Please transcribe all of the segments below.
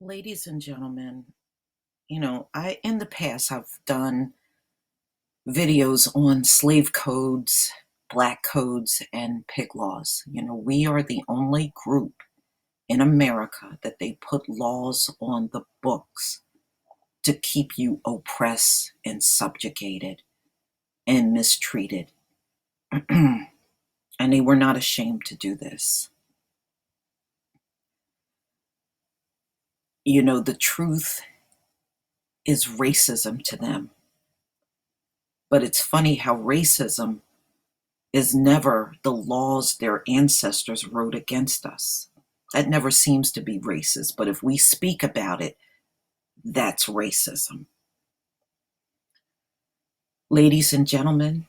Ladies and gentlemen, in the past I've done videos on slave codes, black codes, and pig laws. We are the only group in America that they put laws on the books to keep you oppressed and subjugated and mistreated. And they were not ashamed to do this. The truth is racism to them. But it's funny how racism is never the laws their ancestors wrote against us. That never seems to be racist, but if we speak about it, that's racism. Ladies and gentlemen,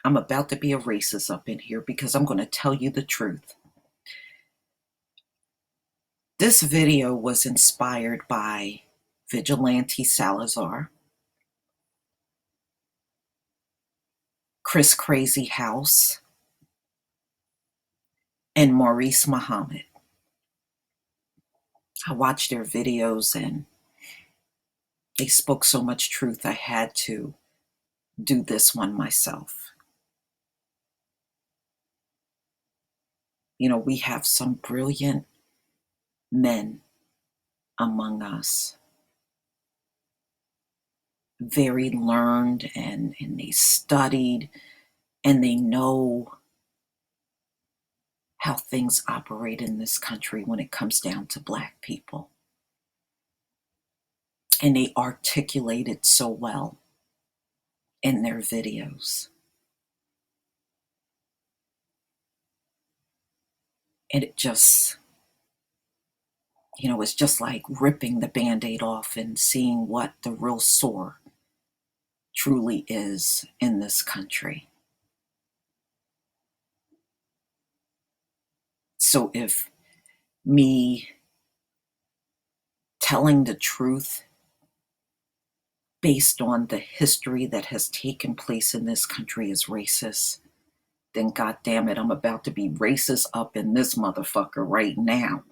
I'm about to be a racist up in here because I'm going to tell you the truth. This video was inspired by Vigilante Salazar, Chris Crazy House, and Maurice Muhammad. I watched their videos and they spoke so much truth I had to do this one myself. We have some brilliant men among us, very learned, and they studied and they know how things operate in this country when it comes down to Black people. And they articulate it so well in their videos. And it just, it's just like ripping the Band-Aid off and seeing what the real sore truly is in this country. So if me telling the truth based on the history that has taken place in this country is racist, then God damn it, I'm about to be racist up in this motherfucker right now.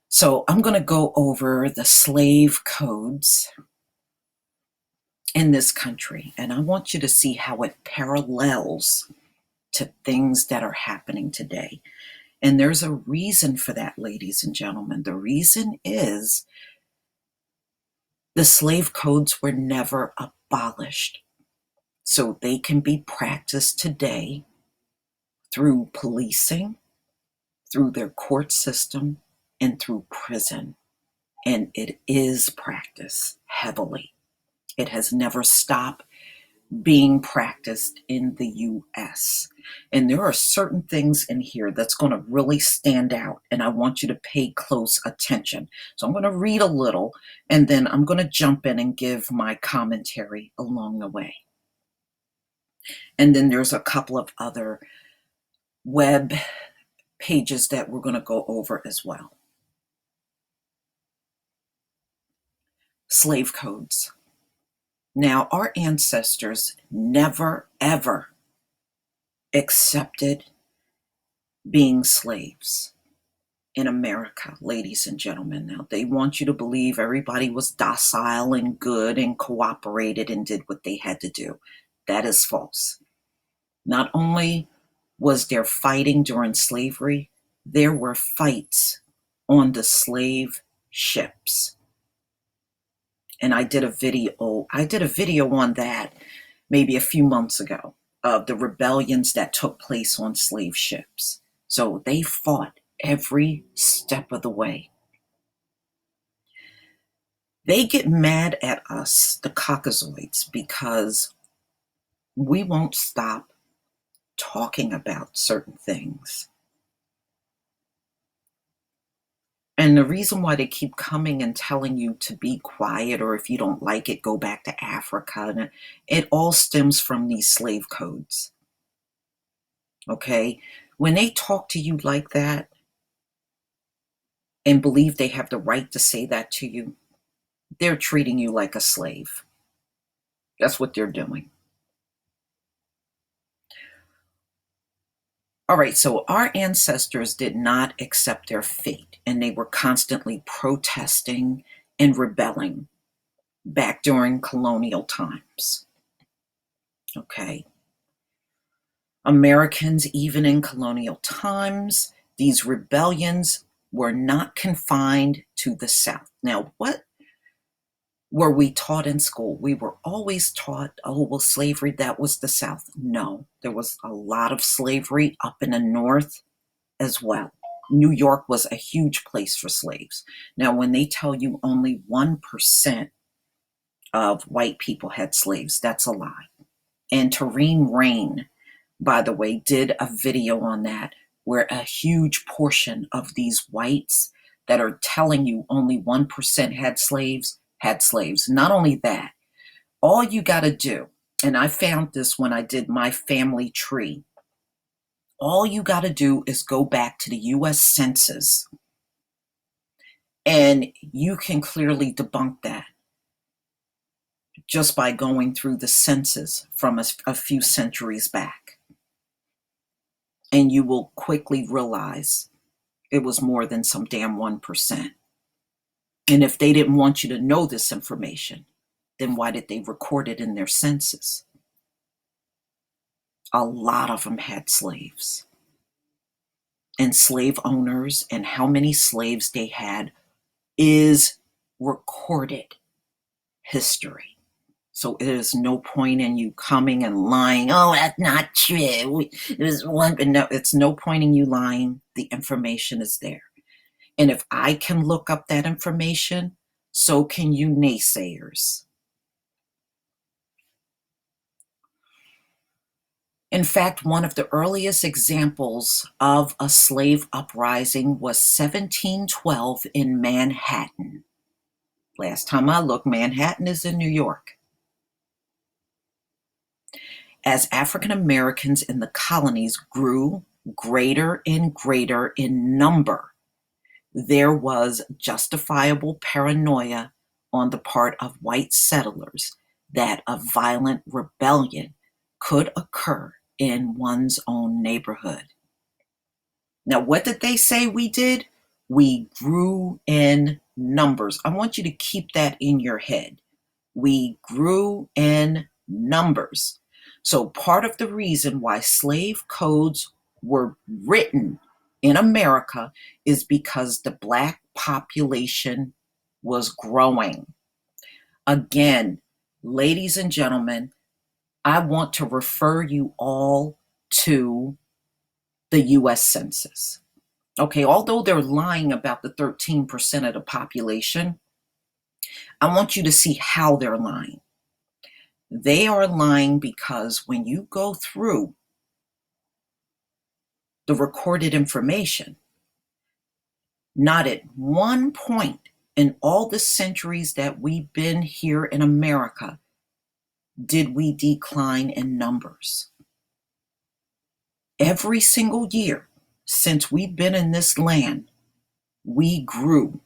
So I'm going to go over the slave codes in this country, and I want you to see how it parallels to things that are happening today. And there's a reason for that, ladies and gentlemen. The reason is the slave codes were never abolished. So they can be practiced today through policing, through their court system, and through prison. And it is practiced heavily. It has never stopped being practiced in the US. And there are certain things in here that's going to really stand out, and I want you to pay close attention. So I'm going to read a little, and then I'm going to jump in and give my commentary along the way. And then there's a couple of other web pages that we're going to go over as well. Slave codes. Now, our ancestors never, ever accepted being slaves in America, ladies and gentlemen. Now, they want you to believe everybody was docile and good and cooperated and did what they had to do. That is false. Not only was there fighting during slavery, there were fights on the slave ships. And I did a video on that maybe a few months ago of the rebellions that took place on slave ships. So they fought every step of the way. They get mad at us, the Caucasoids, because we won't stop talking about certain things. And the reason why they keep coming and telling you to be quiet, or if you don't like it, go back to Africa, and it all stems from these slave codes. Okay? When they talk to you like that and believe they have the right to say that to you, they're treating you like a slave. That's what they're doing. All right, so our ancestors did not accept their fate, and they were constantly protesting and rebelling back during colonial times. Okay. Americans, even in colonial times, these rebellions were not confined to the South. Now, what were we taught in school? We were always taught, oh, well, slavery, that was the South. No, there was a lot of slavery up in the North as well. New York was a huge place for slaves. Now, when they tell you only 1% of white people had slaves, that's a lie. And Tareen Rain, by the way, did a video on that where a huge portion of these whites that are telling you only 1% had slaves had slaves. Not only that, all you got to do, and I found this when I did my family tree, all you got to do is go back to the US Census and you can clearly debunk that just by going through the census from a few centuries back. And you will quickly realize it was more than some damn 1%. And if they didn't want you to know this information, then why did they record it in their census? A lot of them had slaves. And slave owners and how many slaves they had is recorded history. So it is no point in you coming and lying. Oh, that's not true. It was one. No, it's no point in you lying. The information is there. And if I can look up that information, so can you naysayers. In fact, one of the earliest examples of a slave uprising was 1712 in Manhattan. Last time I looked, Manhattan is in New York. As African Americans in the colonies grew greater and greater in number, there was justifiable paranoia on the part of white settlers that a violent rebellion could occur in one's own neighborhood. Now, what did they say we did? We grew in numbers. I want you to keep that in your head. We grew in numbers. So part of the reason why slave codes were written in America is because the Black population was growing. Again, ladies and gentlemen, I want to refer you all to the US Census. Okay, although they're lying about the 13% of the population, I want you to see how they're lying. They are lying because when you go through the recorded information, not at one point in all the centuries that we've been here in America did we decline in numbers. Every single year since we've been in this land, we grew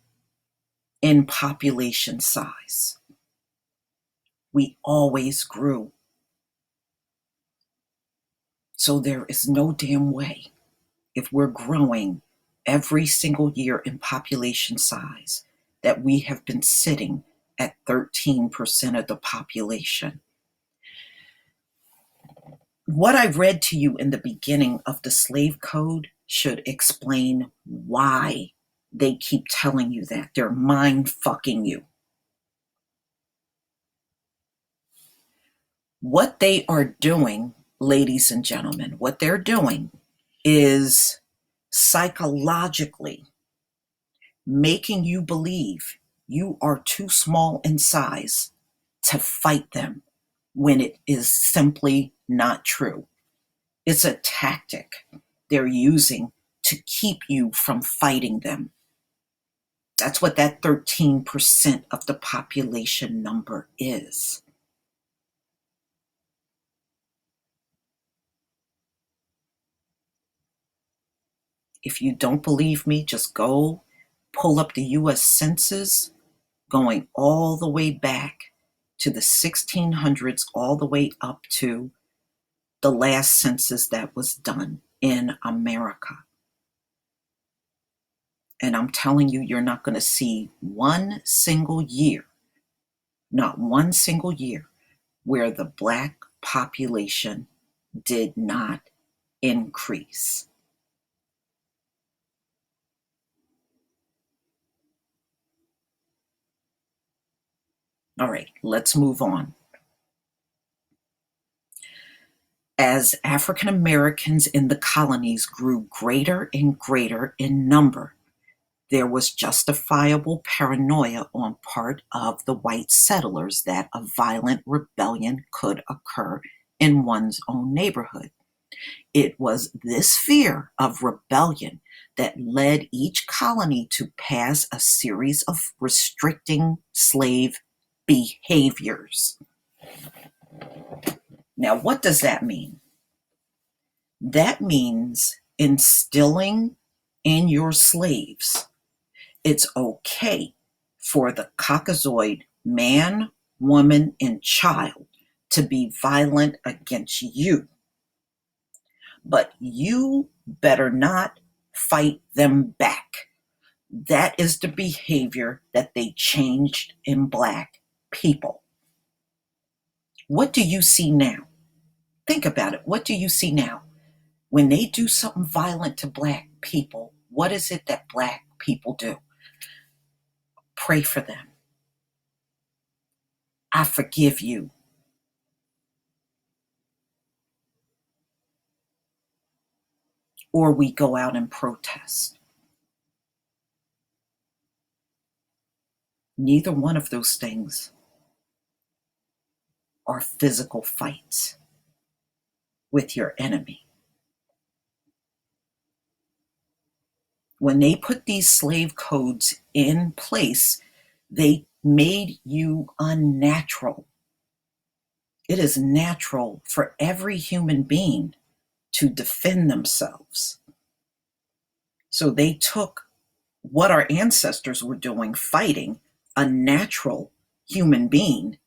in population size. We always grew. So there is no damn way, if we're growing every single year in population size, that we have been sitting at 13% of the population. What I read to you in the beginning of the slave code should explain why they keep telling you that. They're mind fucking you. What they are doing, ladies and gentlemen, what they're doing is psychologically making you believe you are too small in size to fight them when it is simply not true. It's a tactic they're using to keep you from fighting them. That's what that 13% of the population number is. If you don't believe me, just go pull up the US Census going all the way back to the 1600s, all the way up to the last census that was done. in America. And I'm telling you, you're not going to see one single year, not one single year, where the Black population did not increase. All right, let's move on. As African Americans in the colonies grew greater and greater in number, there was justifiable paranoia on part of the white settlers that a violent rebellion could occur in one's own neighborhood. It was this fear of rebellion that led each colony to pass a series of restricting slave behaviors. Now, what does that mean? That means instilling in your slaves it's okay for the Caucasoid man, woman, and child to be violent against you. But you better not fight them back. That is the behavior that they changed in Black people. What do you see now? Think about it. What do you see now? When they do something violent to Black people, what is it that Black people do? Pray for them. I forgive you. Or we go out and protest. Neither one of those things are physical fights with your enemy. When they put these slave codes in place, they made you unnatural. It is natural for every human being to defend themselves. So they took what our ancestors were doing, fighting a natural human being,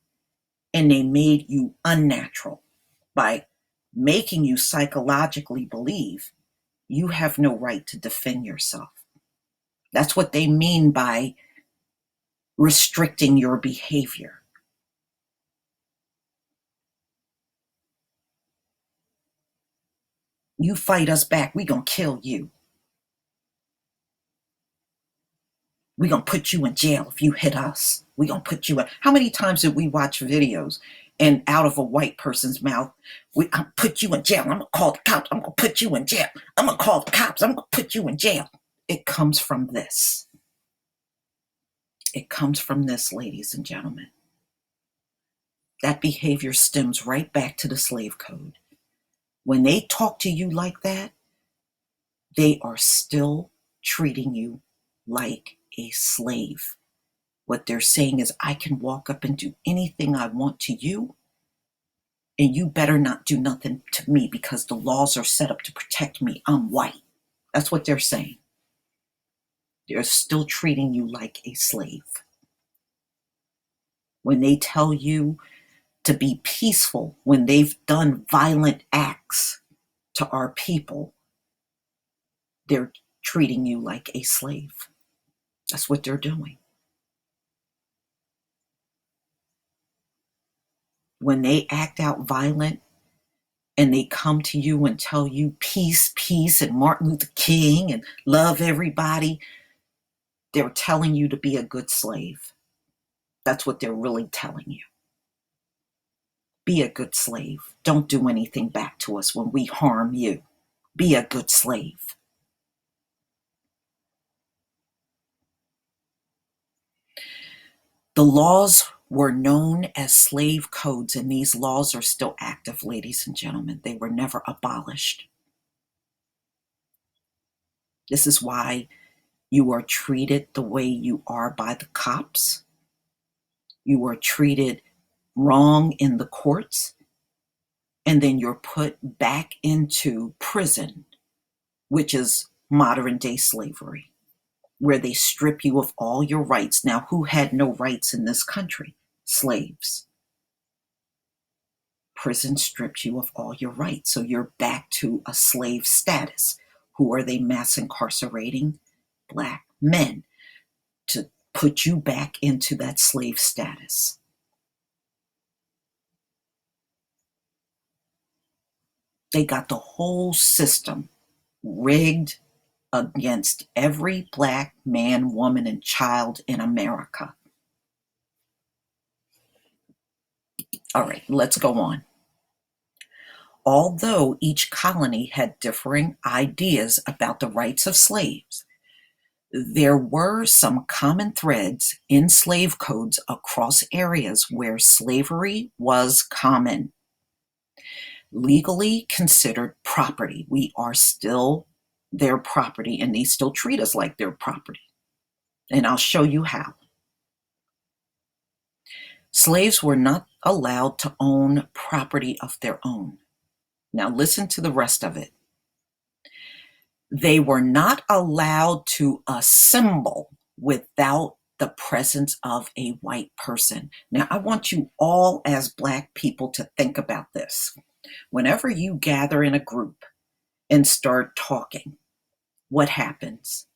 and they made you unnatural by making you psychologically believe you have no right to defend yourself. That's what they mean by restricting your behavior. You fight us back, we gonna kill you. We gonna put you in jail if you hit us. We gonna put you in. How many times did we watch videos and out of a white person's mouth, I'm gonna put you in jail. I'm gonna call the cops. I'm gonna put you in jail. I'm gonna call the cops. I'm gonna put you in jail. It comes from this. It comes from this, ladies and gentlemen. That behavior stems right back to the slave code. When they talk to you like that, they are still treating you like a slave. What they're saying is, I can walk up and do anything I want to you, and you better not do nothing to me because the laws are set up to protect me. I'm white. That's what they're saying. They're still treating you like a slave. When they tell you to be peaceful, when they've done violent acts to our people, they're treating you like a slave. That's what they're doing. When they act out violent and they come to you and tell you peace, peace, and Martin Luther King and love everybody, they're telling you to be a good slave. That's what they're really telling you. Be a good slave. Don't do anything back to us when we harm you. Be a good slave. The laws were known as slave codes, and these laws are still active, ladies and gentlemen. They were never abolished. This is why you are treated the way you are by the cops. You are treated wrong in the courts, and then you're put back into prison, which is modern day slavery, where they strip you of all your rights. Now, who had no rights in this country? Slaves. prison strips you of all your rights. So you're back to a slave status. Who are they mass incarcerating? Black men, to put you back into that slave status. They got the whole system rigged against every black man, woman, and child in America. All right, let's go on. Although each colony had differing ideas about the rights of slaves, there were some common threads in slave codes across areas where slavery was common. Legally considered property. We are still their property, and they still treat us like their property. And I'll show you how. Slaves were not allowed to own property of their own. Now listen to the rest of it. They were not allowed to assemble without the presence of a white person. Now, I want you all as Black people to think about this. Whenever you gather in a group and start talking, what happens?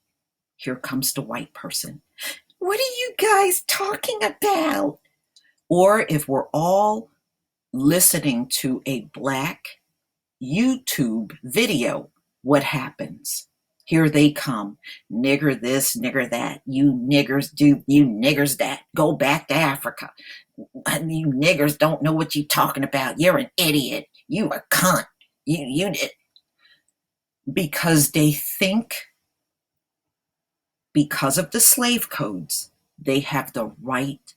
Here comes the white person. What are you guys talking about? Or if we're all listening to a Black YouTube video, what happens? Here they come. Nigger this, nigger that. You niggers do, you niggers that. Go back to Africa. You niggers don't know what you're talking about. You're an idiot. You a cunt. You did. Because they think, because of the slave codes, they have the right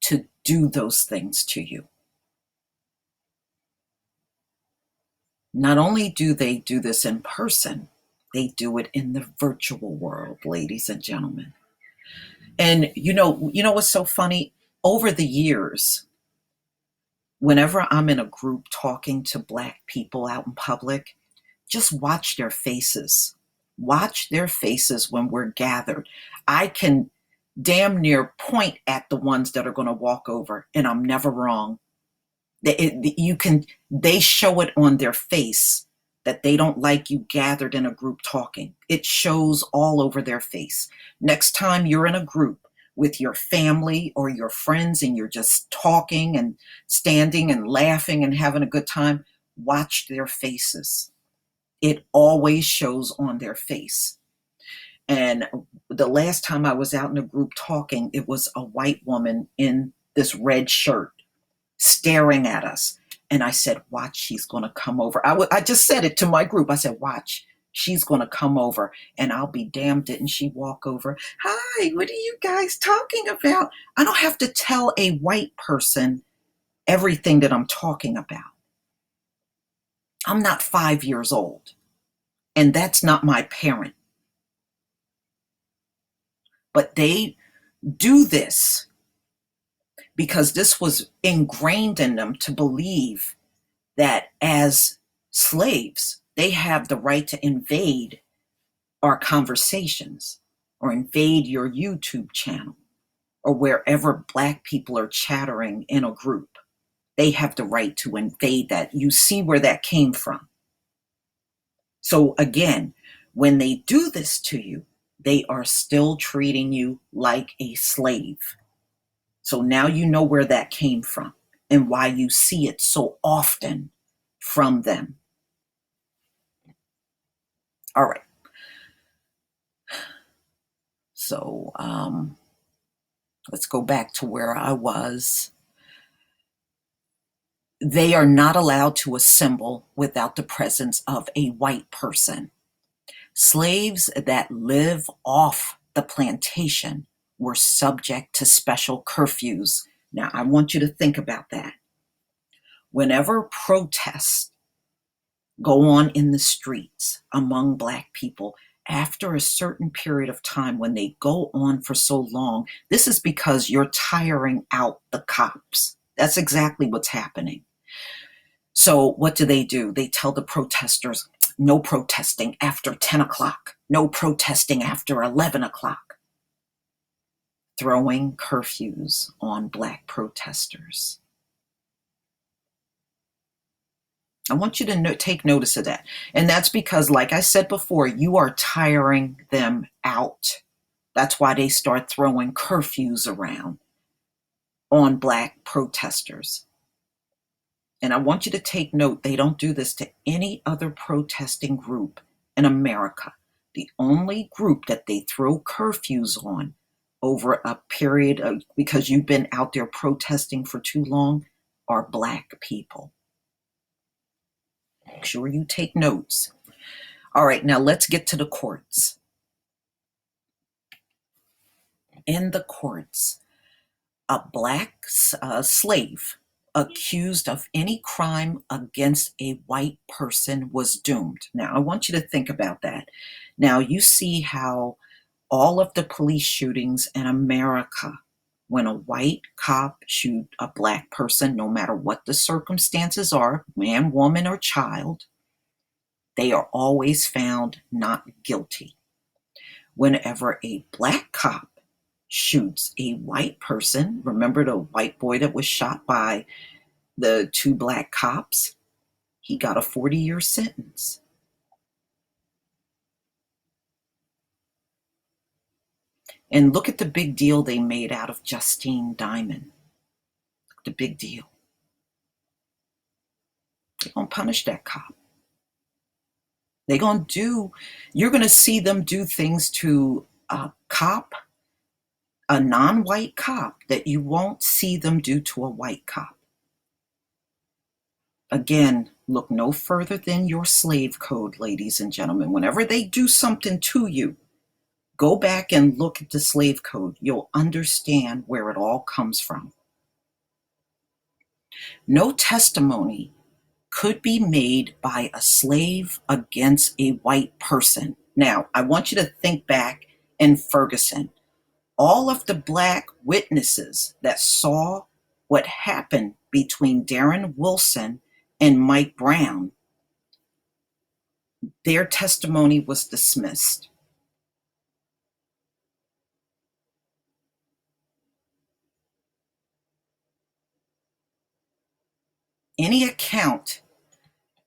to do those things to you. Not only do they do this in person, they do it in the virtual world, ladies and gentlemen. And you know what's so funny? Over the years, whenever I'm in a group talking to Black people out in public, just watch their faces. Watch their faces when we're gathered. I can damn near point at the ones that are going to walk over, and I'm never wrong. They show it on their face that they don't like you gathered in a group talking. It shows all over their face. Next time you're in a group with your family or your friends and you're just talking and standing and laughing and having a good time, watch their faces. It always shows on their face. And the last time I was out in a group talking, it was a white woman in this red shirt staring at us. And I said, watch, she's going to come over. I just said it to my group. I said, watch, she's going to come over. And I'll be damned, didn't she walk over? Hi, what are you guys talking about? I don't have to tell a white person everything that I'm talking about. I'm not 5 years old. And that's not my parent. But they do this because this was ingrained in them to believe that as slaves, they have the right to invade our conversations or invade your YouTube channel or wherever Black people are chattering in a group. They have the right to invade that. You see where that came from. So again, when they do this to you, they are still treating you like a slave. So now you know where that came from and why you see it so often from them. All right. So let's go back to where I was. They are not allowed to assemble without the presence of a white person. Slaves that live off the plantation were subject to special curfews. Now, I want you to think about that. Whenever protests go on in the streets among Black people, after a certain period of time, when they go on for so long, this is because you're tiring out the cops. That's exactly what's happening. So what do? They tell the protesters, no protesting after 10 o'clock, no protesting after 11 o'clock, throwing curfews on Black protesters. I want you to take notice of that. And that's because, like I said before, you are tiring them out. That's why they start throwing curfews around on Black protesters. And I want you to take note, they don't do this to any other protesting group in America. The only group that they throw curfews on over a period of, because you've been out there protesting for too long, are Black people. Make sure you take notes. All right, now let's get to the courts. In the courts, a Black slave accused of any crime against a white person was doomed. Now, I want you to think about that. Now, you see how all of the police shootings in America, when a white cop shoot a Black person, no matter what the circumstances are, man, woman, or child, they are always found not guilty. Whenever a Black cop shoots a white person, remember the white boy that was shot by the two Black cops? He got a 40-year sentence. And look at the big deal they made out of Justine Diamond. The big deal. They're going to punish that cop. You're going to see them do things to a cop, a non-white cop, that you won't see them do to a white cop. Again, look no further than your slave code, ladies and gentlemen. Whenever they do something to you, go back and look at the slave code. You'll understand where it all comes from. No testimony could be made by a slave against a white person. Now, I want you to think back in Ferguson. All of the Black witnesses that saw what happened between Darren Wilson and Mike Brown, their testimony was dismissed. Any account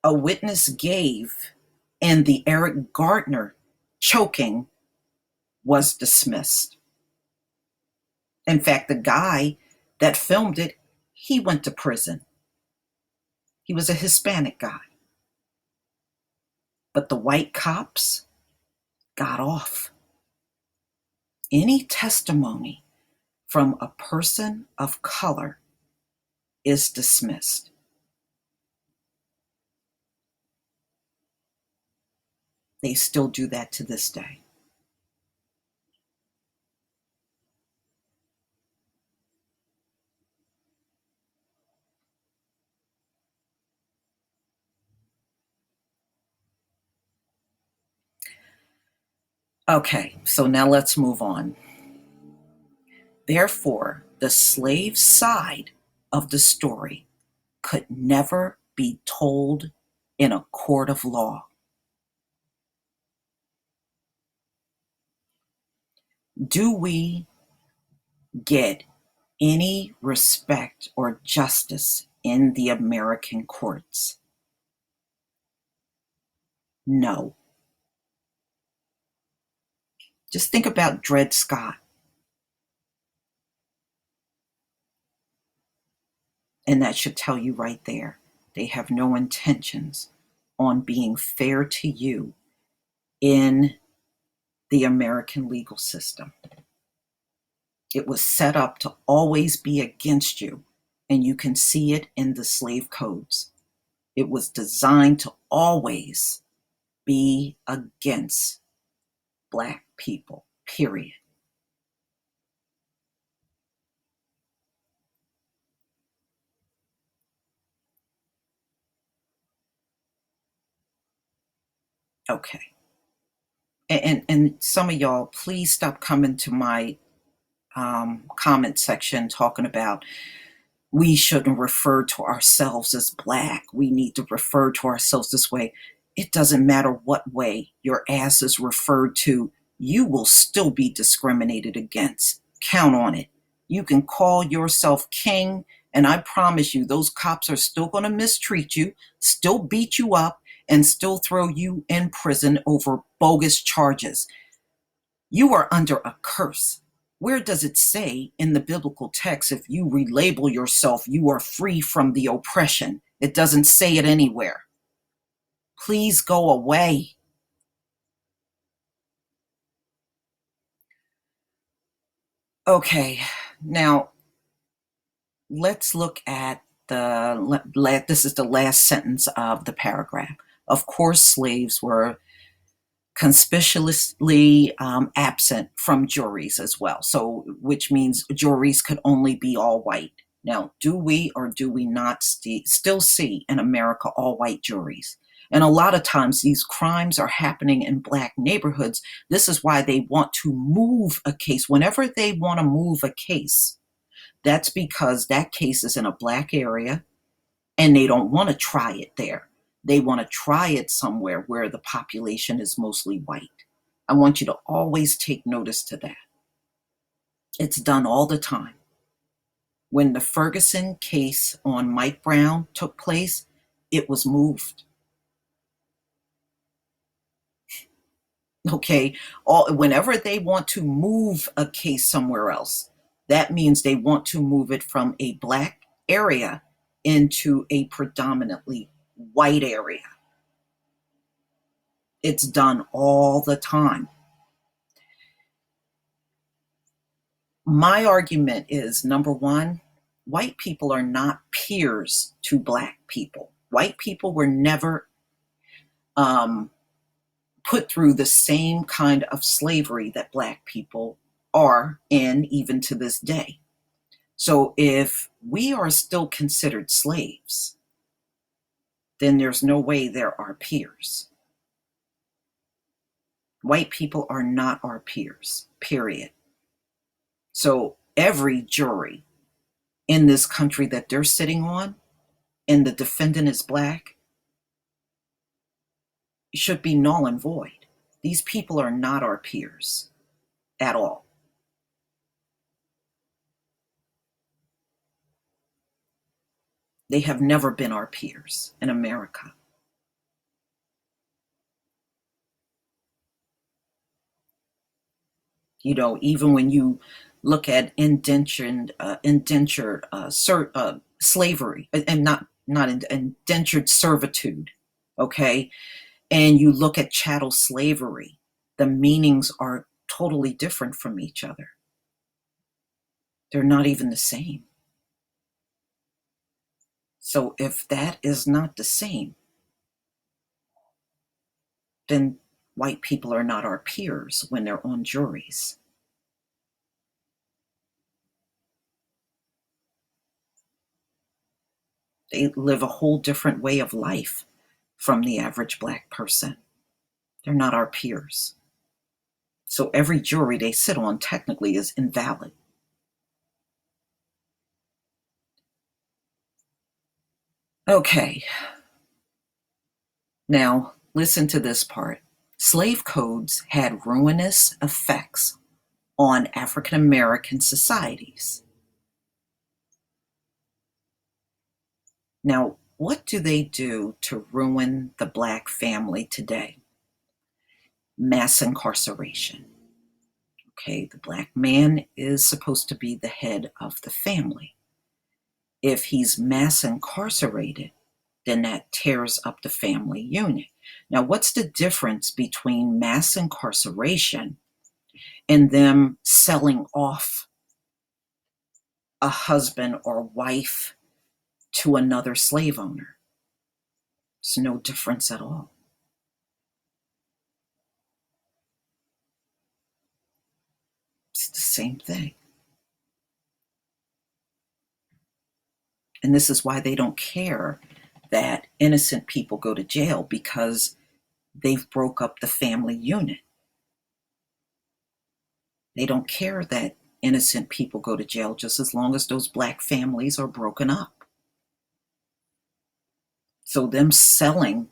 a witness gave in the Eric Gardner choking was dismissed. In fact, the guy that filmed it, he went to prison. He was a Hispanic guy. But the white cops got off. Any testimony from a person of color is dismissed. They still do that to this day. Okay, so now let's move on. Therefore, the slave side of the story could never be told in a court of law. Do we get any respect or justice in the American courts? No. Just think about Dred Scott. And that should tell you right there, they have no intentions on being fair to you in the American legal system. It was set up to always be against you, and you can see it in the slave codes. It was designed to always be against Black people, period. Okay. And some of y'all, please stop coming to my comment section talking about we shouldn't refer to ourselves as Black. We need to refer to ourselves this way. It doesn't matter what way your ass is referred to, you will still be discriminated against. Count on it. You can call yourself king, And I promise you, those cops are still going to mistreat you, still beat you up, and still throw you in prison over bogus charges. You are under a curse. Where does it say in the biblical text if you relabel yourself, you are free from the oppression? It doesn't say it anywhere. Please go away. Okay, now let's look at this is the last sentence of the paragraph. Of course, slaves were conspicuously absent from juries as well. So, which means juries could only be all white. Now, do we or do we not still see in America all white juries? And a lot of times these crimes are happening in black neighborhoods. This is why they want to move a case. Whenever they want to move a case, that's because that case is in a black area and they don't want to try it there. They want to try it somewhere where the population is mostly white. I want you to always take notice to that. It's done all the time. When the Ferguson case on Mike Brown took place, it was moved. Okay, whenever they want to move a case somewhere else, that means they want to move it from a black area into a predominantly white area. It's done all the time. My argument is, number one, white people are not peers to black people. White people were never put through the same kind of slavery that black people are in even to this day. So if we are still considered slaves, then there's no way they're our peers. White people are not our peers, period. So every jury in this country that they're sitting on, and the defendant is black, should be null and void. These people are not our peers at all. They have never been our peers in America. You know, even when you look at indentured slavery, and not indentured servitude, okay, and you look at chattel slavery, the meanings are totally different from each other. They're not even the same. So if that is not the same, then white people are not our peers when they're on juries. They live a whole different way of life from the average black person. They're not our peers. So every jury they sit on technically is invalid. Okay, now listen to this part. Slave codes had ruinous effects on African American societies. Now, what do they do to ruin the black family today? Mass incarceration. Okay, the black man is supposed to be the head of the family. If he's mass incarcerated, then that tears up the family unit. Now, what's the difference between mass incarceration and them selling off a husband or wife to another slave owner? It's no difference at all. It's the same thing. And this is why they don't care that innocent people go to jail, because they've broke up the family unit. They don't care that innocent people go to jail just as long as those black families are broken up. So them selling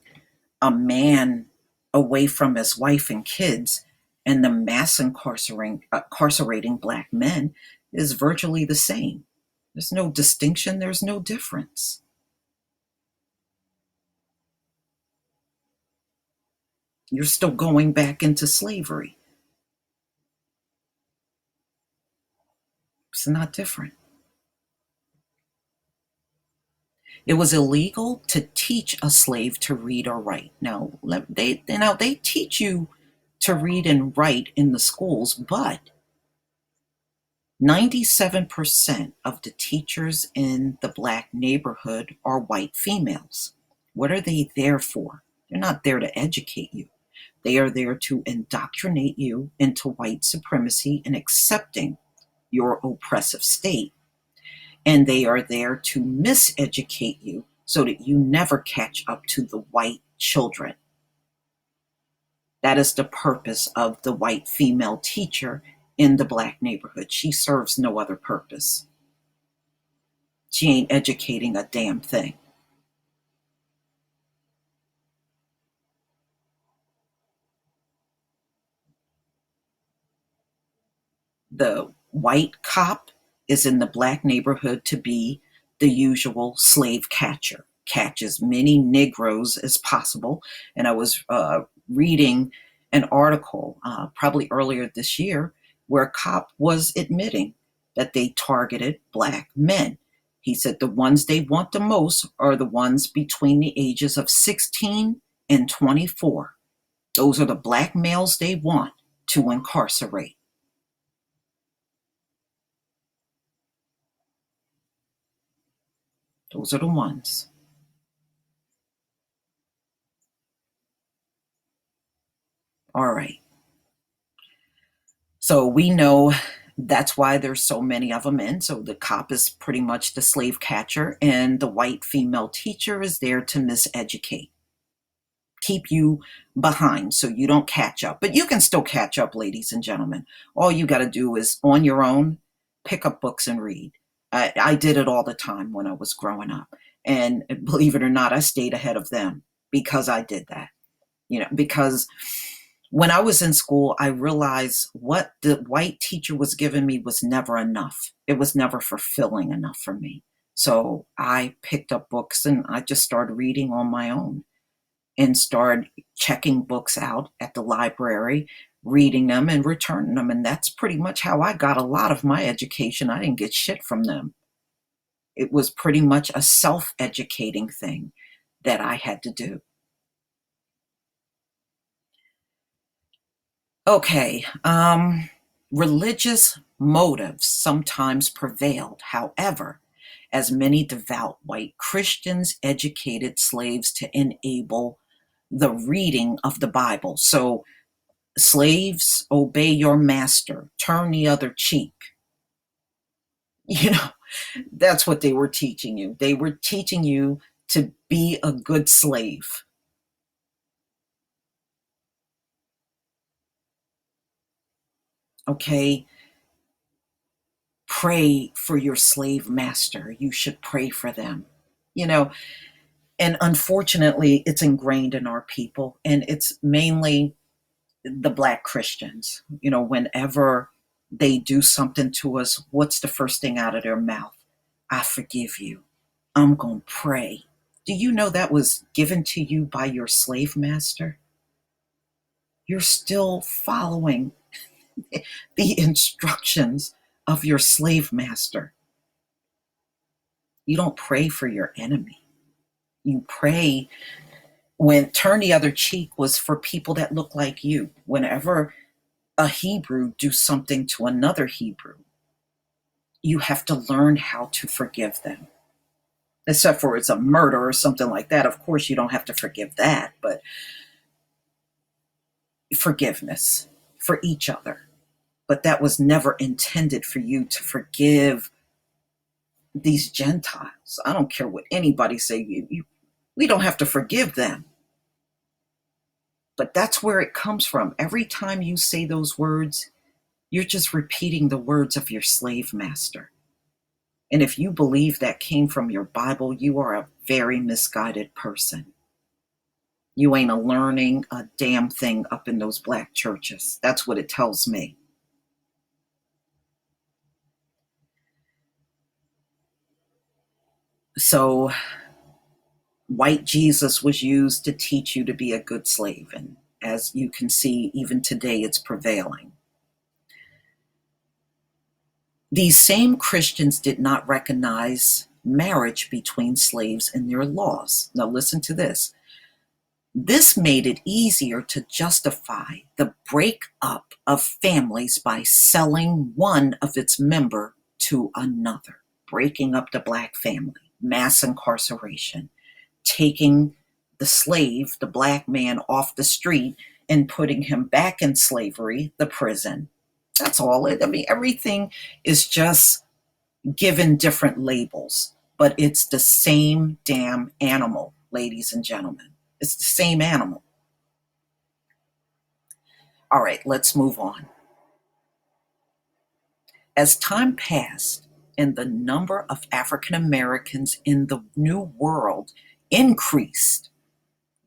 a man away from his wife and kids and the mass incarcerating black men is virtually the same. There's no distinction, there's no difference. You're still going back into slavery. It's not different. It was illegal to teach a slave to read or write. Now they teach you to read and write in the schools, but 97% of the teachers in the black neighborhood are white females. What are they there for? They're not there to educate you. They are there to indoctrinate you into white supremacy and accepting your oppressive state. And they are there to miseducate you so that you never catch up to the white children. That is the purpose of the white female teacher in the black neighborhood. She serves no other purpose. She ain't educating a damn thing. The white cop is in the black neighborhood to be the usual slave catcher, catch as many Negroes as possible. And I was reading an article probably earlier this year where a cop was admitting that they targeted black men. He said the ones they want the most are the ones between the ages of 16 and 24. Those are the black males they want to incarcerate. Those are the ones. All right. So we know that's why there's so many of them in. So the cop is pretty much the slave catcher, and the white female teacher is there to miseducate, keep you behind so you don't catch up. But you can still catch up, ladies and gentlemen. All you got to do is on your own, pick up books and read. I did it all the time when I was growing up. And believe it or not, I stayed ahead of them because I did that. Because when I was in school, I realized what the white teacher was giving me was never enough. It was never fulfilling enough for me. So I picked up books and I just started reading on my own and started checking books out at the library, reading them and returning them. And that's pretty much how I got a lot of my education. I didn't get shit from them. It was pretty much a self educating thing that I had to do. Okay. Religious motives sometimes prevailed. However, as many devout white Christians educated slaves to enable the reading of the Bible. So, slaves, obey your master, turn the other cheek. You know, that's what they were teaching you. They were teaching you to be a good slave. Okay. Pray for your slave master. You should pray for them. You know, and unfortunately, it's ingrained in our people, and it's mainly the black Christians. Whenever they do something to us, what's the first thing out of their mouth? I forgive you. I'm going to pray. Do you know that was given to you by your slave master? You're still following the instructions of your slave master. You don't pray for your enemy. You pray when turn the other cheek was for people that look like you. Whenever a Hebrew do something to another Hebrew, you have to learn how to forgive them. Except for it's a murder or something like that. Of course, you don't have to forgive that, but forgiveness for each other. But that was never intended for you to forgive these Gentiles. I don't care what anybody say. We don't have to forgive them. But that's where it comes from. Every time you say those words, you're just repeating the words of your slave master. And if you believe that came from your Bible, you are a very misguided person. You ain't a learning a damn thing up in those black churches. That's what it tells me. So white Jesus was used to teach you to be a good slave. And as you can see, even today, it's prevailing. These same Christians did not recognize marriage between slaves in their laws. Now, listen to this. This made it easier to justify the breakup of families by selling one of its member to another, breaking up the black family, mass incarceration, taking the slave, the black man, off the street and putting him back in slavery, the prison. That's all it. I mean, everything is just given different labels, but it's the same damn animal, ladies and gentlemen. It's the same animal. All right, let's move on. As time passed and the number of African Americans in the New World increased.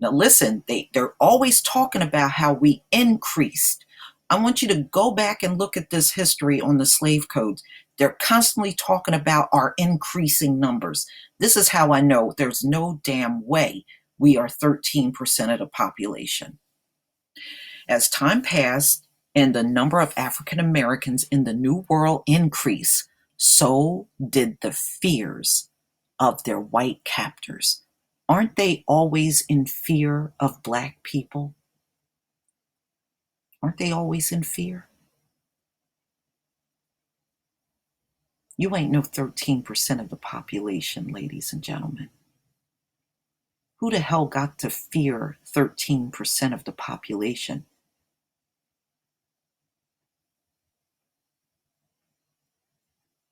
Now, listen, they're always talking about how we increased. I want you to go back and look at this history on the slave codes. They're constantly talking about our increasing numbers. This is how I know there's no damn way we are 13% of the population. As time passed and the number of African Americans in the New World increased, so did the fears of their white captors. Aren't they always in fear of black people? Aren't they always in fear? You ain't no 13% of the population, ladies and gentlemen. Who the hell got to fear 13% of the population?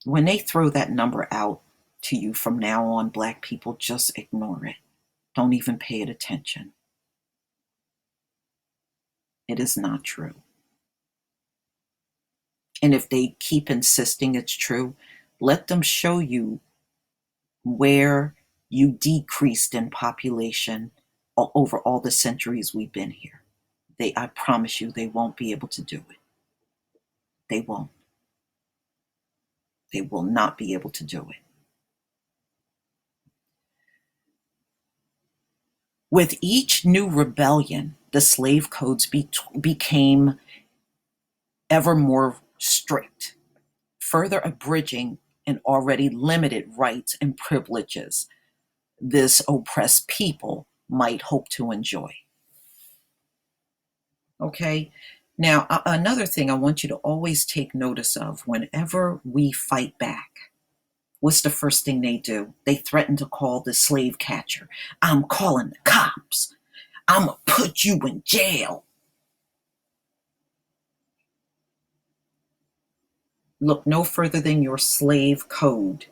When they throw that number out to you from now on, black people, just ignore it. Don't even pay it attention. It is not true. And if they keep insisting it's true, let them show you where you decreased in population over all the centuries we've been here. I promise you, they won't be able to do it. They won't. They will not be able to do it. With each new rebellion, the slave codes became ever more strict, further abridging an already limited rights and privileges this oppressed people might hope to enjoy. Okay? Now, another thing I want you to always take notice of whenever we fight back, what's the first thing they do? They threaten to call the slave catcher. I'm calling the cops. I'm going to put you in jail. Look no further than your slave code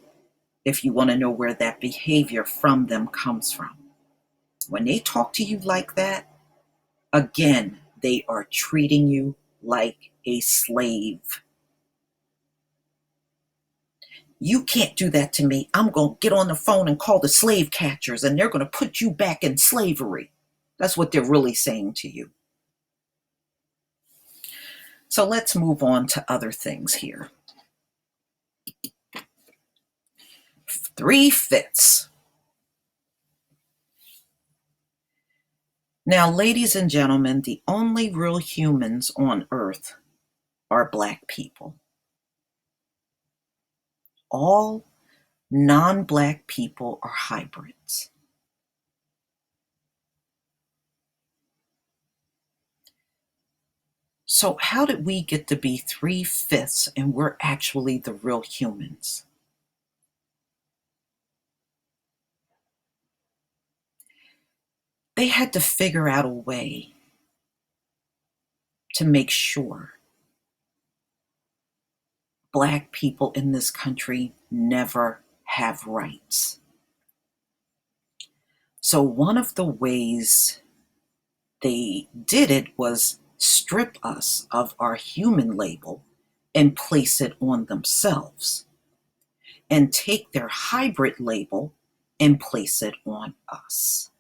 if you want to know where that behavior from them comes from. When they talk to you like that, again, they are treating you like a slave. You can't do that to me. I'm going to get on the phone and call the slave catchers, and they're going to put you back in slavery. That's what they're really saying to you. So let's move on to other things here. 3/5. Now, ladies and gentlemen, the only real humans on earth are black people. All non-black people are hybrids. So how did we get to be 3/5 and we're actually the real humans? They had to figure out a way to make sure black people in this country never have rights. So one of the ways they did it was strip us of our human label and place it on themselves, and take their hybrid label and place it on us.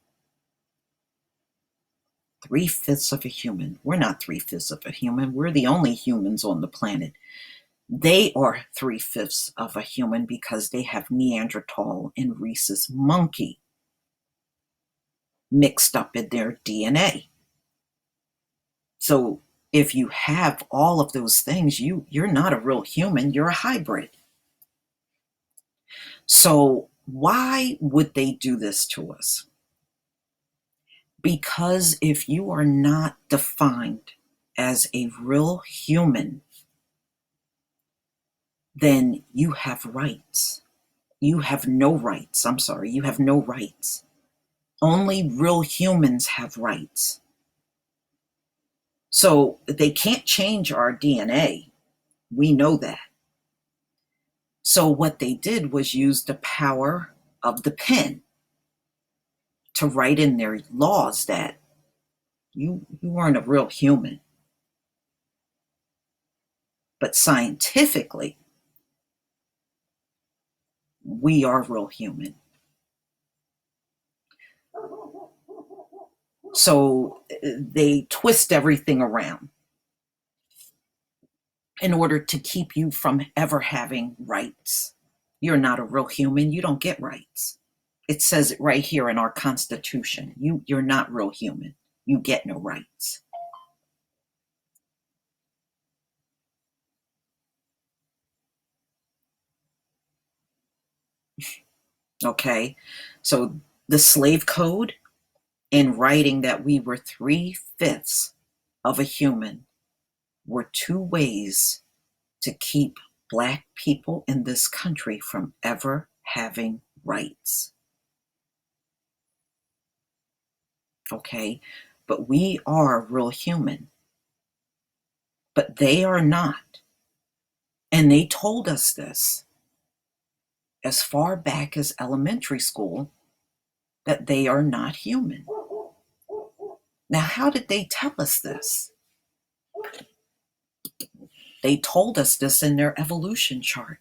3/5 of a human. We're not 3/5 of a human. We're the only humans on the planet. They are three-fifths of a human because they have Neanderthal and rhesus monkey mixed up in their DNA. So if you have all of those things, you're not a real human, you're a hybrid. So why would they do this to us? Because if you are not defined as a real human, then you have rights. You have no rights. I'm sorry, you have no rights. Only real humans have rights. So they can't change our DNA. We know that. So what they did was use the power of the pen to write in their laws that you weren't a real human. But scientifically, we are real human. So they twist everything around in order to keep you from ever having rights. You're not a real human. You don't get rights. It says it right here in our Constitution. You're not real human. You get no rights. Okay? So the slave code in writing that we were three-fifths of a human were two ways to keep Black people in this country from ever having rights. Okay? But we are real human. But they are not. And they told us this as far back as elementary school, that they are not human. Now, how did they tell us this? They told us this in their evolution chart.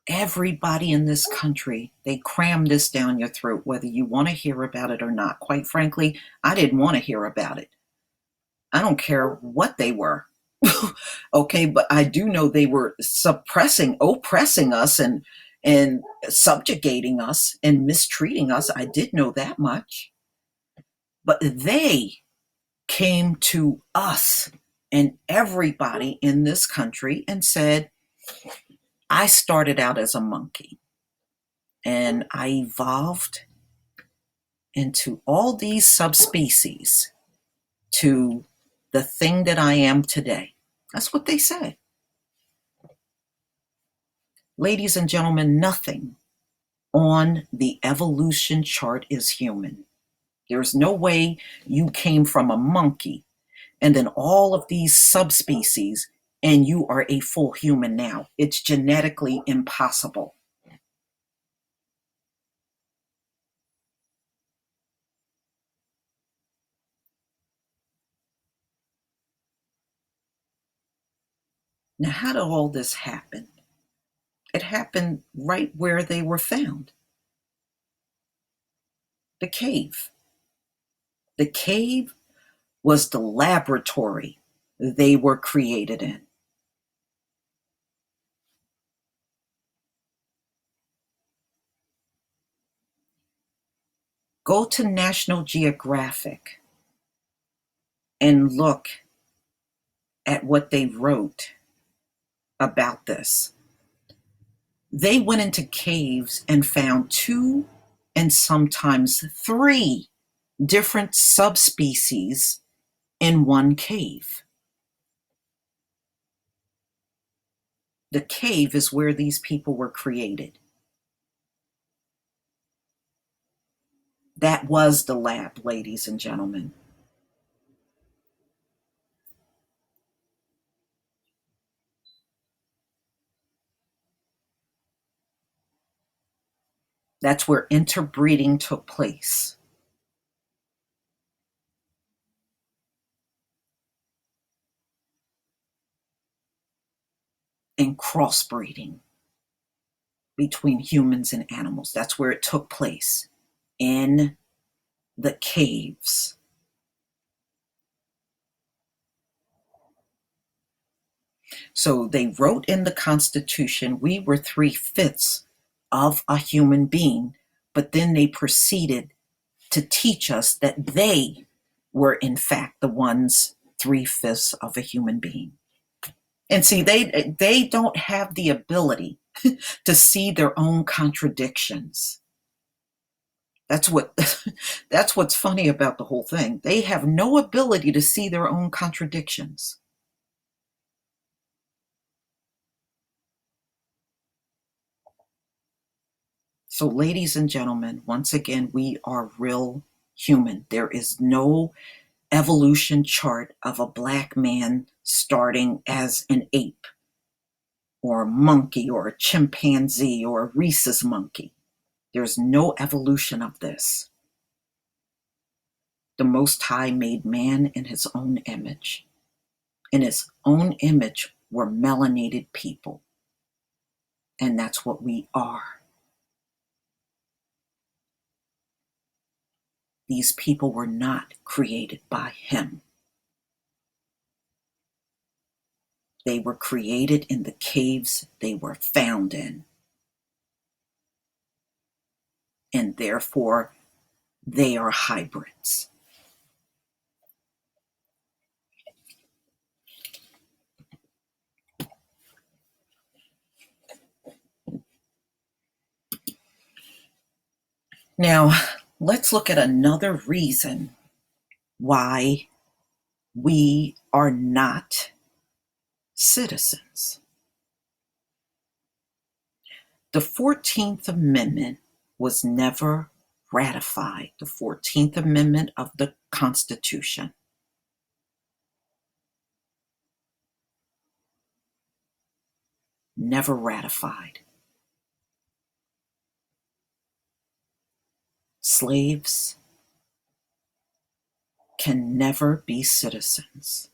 Everybody in this country, they cram this down your throat, whether you want to hear about it or not. Quite frankly, I didn't want to hear about it. I don't care what they were. Okay, but I do know they were oppressing us and subjugating us and mistreating us. I did know that much. But they came to us and everybody in this country and said, I started out as a monkey and I evolved into all these subspecies to the thing that I am today. That's what they said. Ladies and gentlemen, nothing on the evolution chart is human. There's no way you came from a monkey and then all of these subspecies and you are a full human now. It's genetically impossible. Now, how did all this happen? It happened right where they were found, the cave. The cave was the laboratory they were created in. Go to National Geographic and look at what they wrote about this. They went into caves and found two and sometimes three different subspecies in one cave. The cave is where these people were created. That was the lab, ladies and gentlemen. That's where interbreeding took place and crossbreeding between humans and animals. That's where it took place, in the caves. So they wrote in the Constitution we were three-fifths of a human being, but then they proceeded to teach us that they were in fact the ones three-fifths of a human being. And see, they don't have the ability to see their own contradictions. That's what that's what's funny about the whole thing. They have no ability to see their own contradictions. So, ladies and gentlemen, once again, we are real human. There is no evolution chart of a black man starting as an ape or a monkey or a chimpanzee or a rhesus monkey. There's no evolution of this. The Most High made man in his own image. In his own image were melanated people. And that's what we are. These people were not created by him. They were created in the caves they were found in. And therefore, they are hybrids. Now, let's look at another reason why we are not citizens. The 14th Amendment was never ratified, the 14th Amendment of the Constitution. Never ratified. Slaves can never be citizens.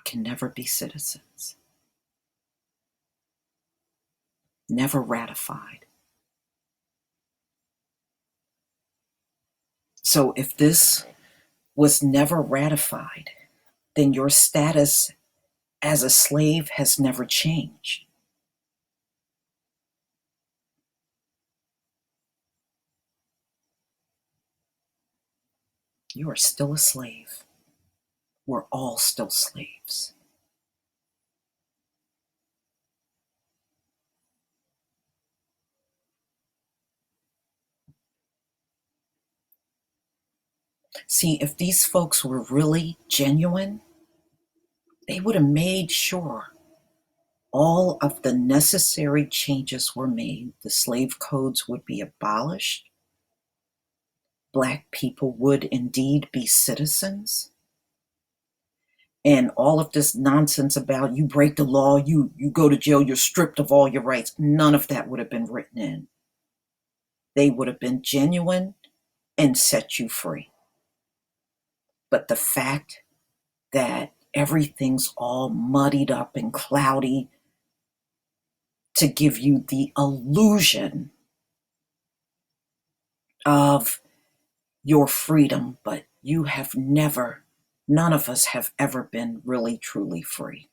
Can never be citizens. Never ratified. So if this was never ratified, then your status as a slave has never changed. You are still a slave. We're all still slaves. See, if these folks were really genuine, they would have made sure all of the necessary changes were made. The slave codes would be abolished. Black people would indeed be citizens. And all of this nonsense about you break the law, you go to jail, you're stripped of all your rights, none of that would have been written in. They would have been genuine and set you free. But the fact that everything's all muddied up and cloudy to give you the illusion of your freedom, but you have never, none of us have ever been really truly free.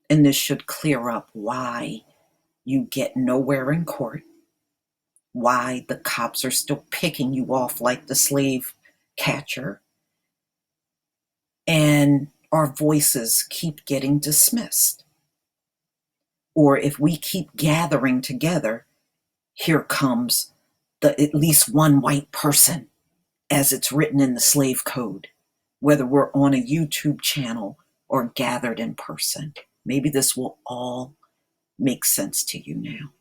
And this should clear up why you get nowhere in court, why the cops are still picking you off like the slave catcher, and our voices keep getting dismissed. Or if we keep gathering together, here comes the at least one white person, as it's written in the slave code, whether we're on a YouTube channel or gathered in person. Maybe this will all make sense to you now.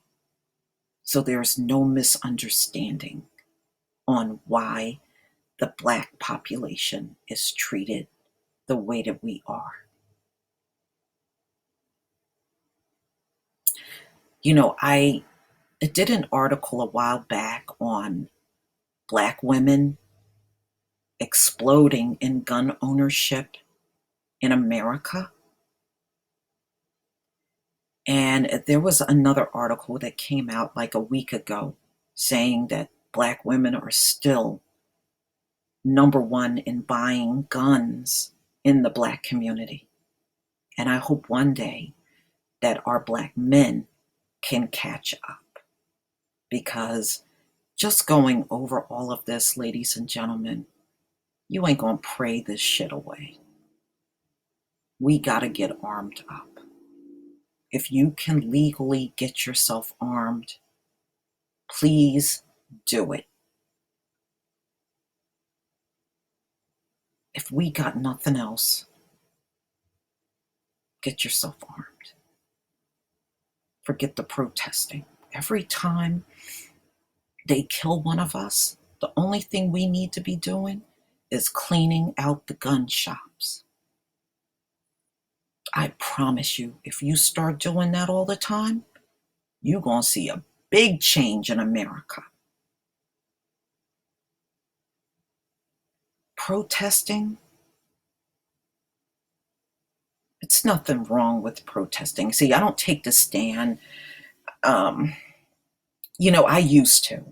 So there's no misunderstanding on why the Black population is treated the way that we are. You know, I did an article a while back on Black women exploding in gun ownership in America. And there was another article that came out like a week ago saying that Black women are still number one in buying guns in the Black community. And I hope one day that our Black men can catch up, because just going over all of this, ladies and gentlemen, you ain't gonna pray this shit away. We gotta get armed up. If you can legally get yourself armed, please do it. If we got nothing else, get yourself armed. Forget the protesting. Every time they kill one of us, the only thing we need to be doing is cleaning out the gun shops. I promise you, if you start doing that all the time, you're going to see a big change in America. Protesting, it's nothing wrong with protesting. See, I don't take the stand. I used to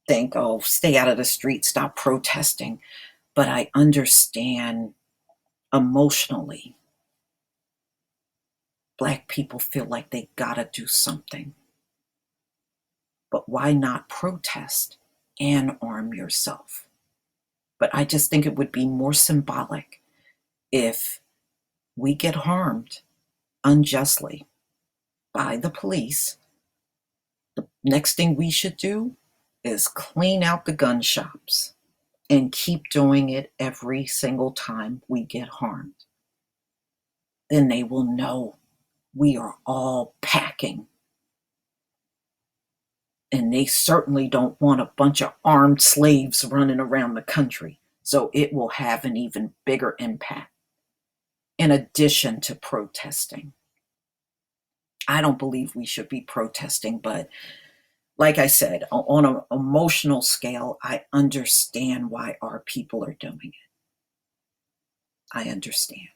think, oh, stay out of the street, stop protesting. But I understand emotionally, Black people feel like they gotta do something. But why not protest and arm yourself? But I just think it would be more symbolic if we get harmed unjustly by the police. The next thing we should do is clean out the gun shops and keep doing it every single time we get harmed. Then they will know we are all packing. And they certainly don't want a bunch of armed slaves running around the country. So it will have an even bigger impact. In addition to protesting, I don't believe we should be protesting, but like I said, on an emotional scale, I understand why our people are doing it. I understand.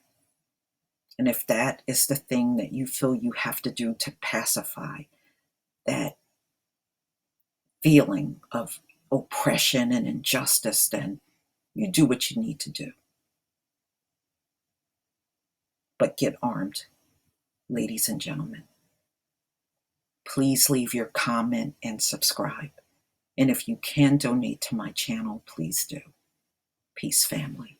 And if that is the thing that you feel you have to do to pacify that feeling of oppression and injustice, then you do what you need to do. But get armed, ladies and gentlemen. Please leave your comment and subscribe. And if you can donate to my channel, please do. Peace, family.